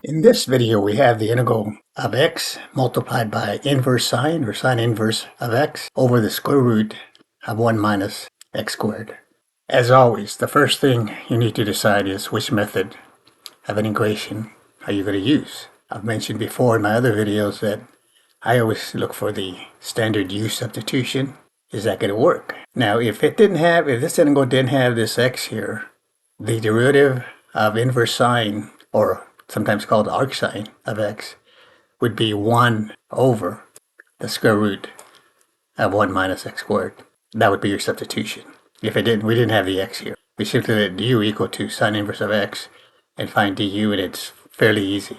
In this video, we have the integral of x multiplied by inverse sine or sine inverse of x over the square root of 1 minus x squared. As always, the first thing you need to decide is which method of integration are you going to use. I've mentioned before in my other videos that I always look for the standard u substitution. Is that going to work? Now, if this integral didn't have this x here, the derivative of inverse sine, or sometimes called arc sine of x, would be 1 over the square root of 1 minus x squared. That would be your substitution. If we didn't have the x here. We simply let u equal to sine inverse of x and find du, and it's fairly easy.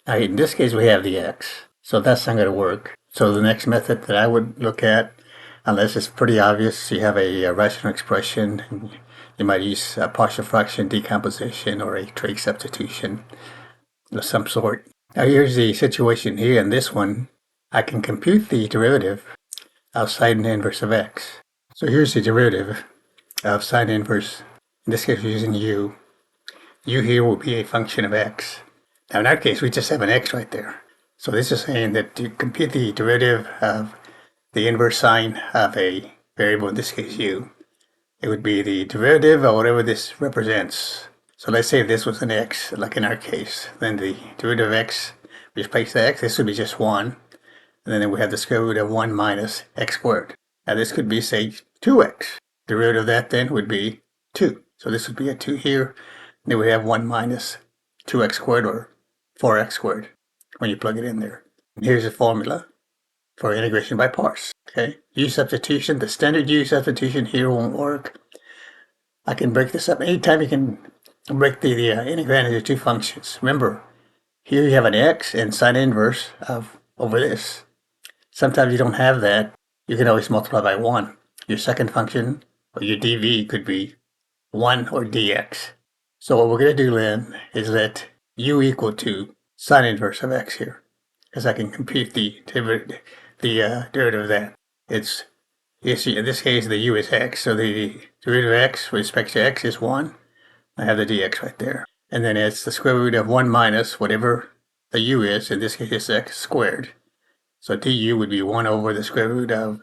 Now in this case we have the x, so that's not going to work. So the next method that I would look at, unless it's pretty obvious, you have a rational expression, and you might use a partial fraction decomposition or a trig substitution of some sort. Now here's the situation here. In this one, I can compute the derivative of sine inverse of x. So here's the derivative of sine inverse. In this case, we're using u. U here will be a function of x. Now in our case, we just have an x right there. So this is saying that to compute the derivative of the inverse sine of a variable, in this case u, it would be the derivative of whatever this represents. So let's say if this was an x, like in our case, then the derivative of x, we just place the x, this would be just 1. And then we have the square root of 1 minus x squared. Now this could be, say, 2x. The derivative of that then would be 2. So this would be a 2 here. And then we have 1 minus 2x squared, or 4x squared, when you plug it in there. And here's the formula for integration by parts. Okay, u substitution, the standard u substitution here won't work. I can break this up. Anytime you can break the integrand into two functions. Remember, here you have an x and sine inverse of over this. Sometimes you don't have that. You can always multiply by 1. Your second function, or your dv, could be 1 or dx. So what we're going to do then is let u equal to sine inverse of x here, because I can compute the derivative of that. In this case, the u is x, so the derivative of x with respect to x is 1. I have the dx right there. And then it's the square root of 1 minus whatever the u is, in this case it's x squared. So du would be 1 over the square root of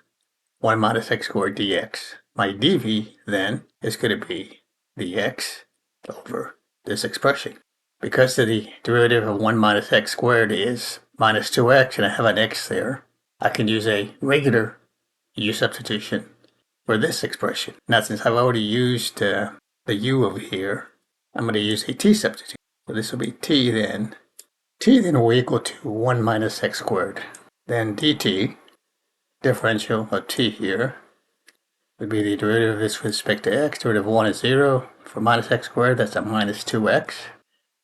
1 minus x squared dx. My dv then is going to be the x over this expression. Because the derivative of 1 minus x squared is minus 2x, and I have an x there, I can use a regular u substitution for this expression. Now since I've already used the u over here, I'm going to use a t substitution. So this will be t then. T then will equal to 1 minus x squared. Then dt, differential of t here, would be the derivative of this with respect to x. Derivative of 1 is 0. For minus x squared, that's a minus 2x.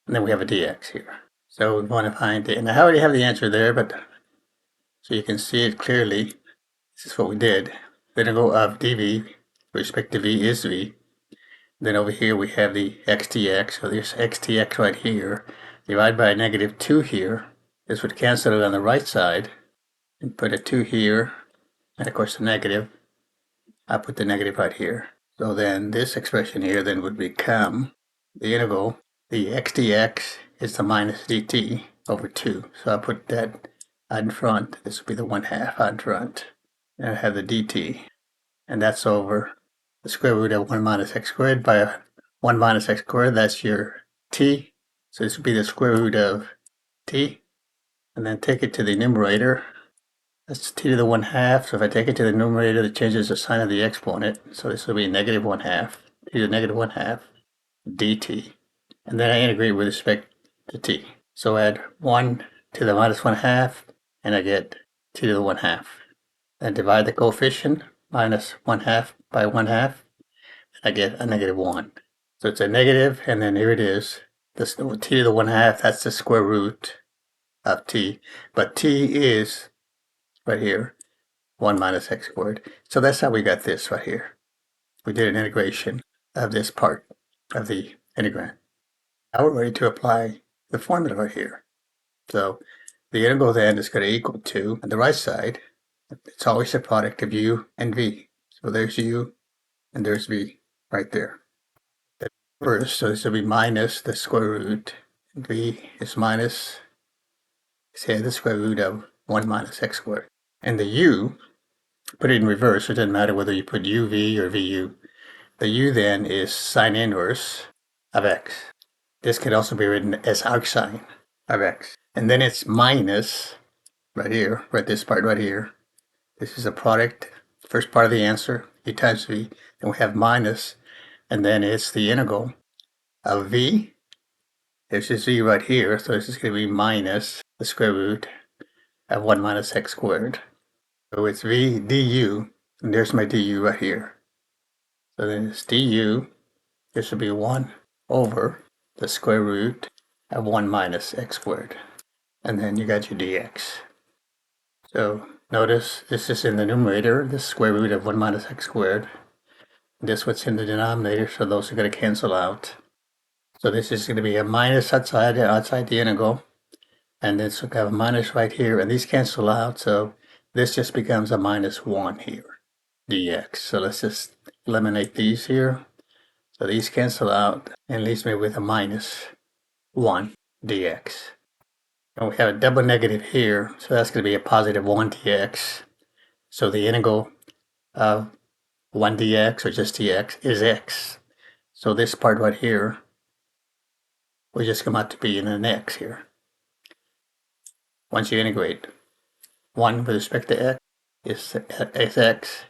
And then we have a dx here. So we want to find it. And I already have the answer there, but so you can see it clearly. This is what we did. The integral of dv with respect to v is v. Then over here we have the x dx. So there's x dx right here. Divide by a negative 2 here. This would cancel it on the right side. And put a 2 here. And of course the negative. I put the negative right here. So then this expression here then would become the integral. The x dx is the minus dt over 2. So I put that out in front. This would be the 1/2 out in front. And I have the dt. And that's over the square root of 1 minus x squared by 1 minus x squared. That's your t. So this would be the square root of t. And then take it to the numerator. That's t to the 1/2. So if I take it to the numerator, it changes the sign of the exponent. So this will be negative 1/2. T to the negative 1/2 dt. And then I integrate with respect to t. So add 1 to the minus 1/2, and I get t to the 1/2. Then divide the coefficient, minus 1/2 by 1/2, and I get a negative 1. So it's a negative, and then here it is. This t to the 1/2, that's the square root of t. But t is, right here, 1 minus x squared. So that's how we got this right here. We did an integration of this part of the integrand. Now we're ready to apply the formula right here. So the integral then is going to equal to, on the right side, it's always a product of u and v. So there's u and there's v right there. First, so this will be minus the square root. v is minus, say, the square root of 1 minus x squared. And the u, put it in reverse, it doesn't matter whether you put uv or vu. The u then is sine inverse of x. This could also be written as arcsine of x. And then it's minus, right here, right, this part right here. This is a product, first part of the answer, u times v. Then we have minus, and then it's the integral of v. There's this v right here, so this is going to be minus the square root of 1 minus x squared. So it's v du, and there's my du right here. So then it's du, this will be 1 over the square root of 1 minus x squared. And then you got your dx. So notice this is in the numerator, the square root of 1 minus x squared. This what's in the denominator, so those are going to cancel out. So this is going to be a minus outside the integral. And then so we have a minus right here, and these cancel out, so this just becomes a minus 1 here, dx. So let's just eliminate these here. So these cancel out, and leaves me with a minus 1 dx. And we have a double negative here, so that's going to be a positive 1 dx. So the integral of 1 dx, or just dx, is x. So this part right here will just come out to be an x here. Once you integrate 1 with respect to x is x.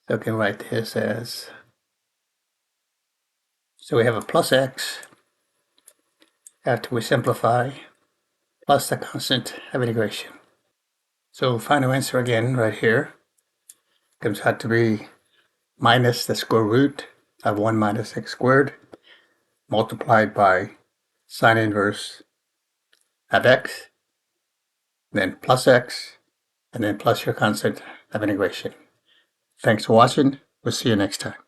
So we can write this as, so we have a plus x after we simplify, plus the constant of integration. So final answer again right here comes out to be minus the square root of 1 minus x squared multiplied by sine inverse of x, then plus x, and then plus your constant of integration. Thanks for watching. We'll see you next time.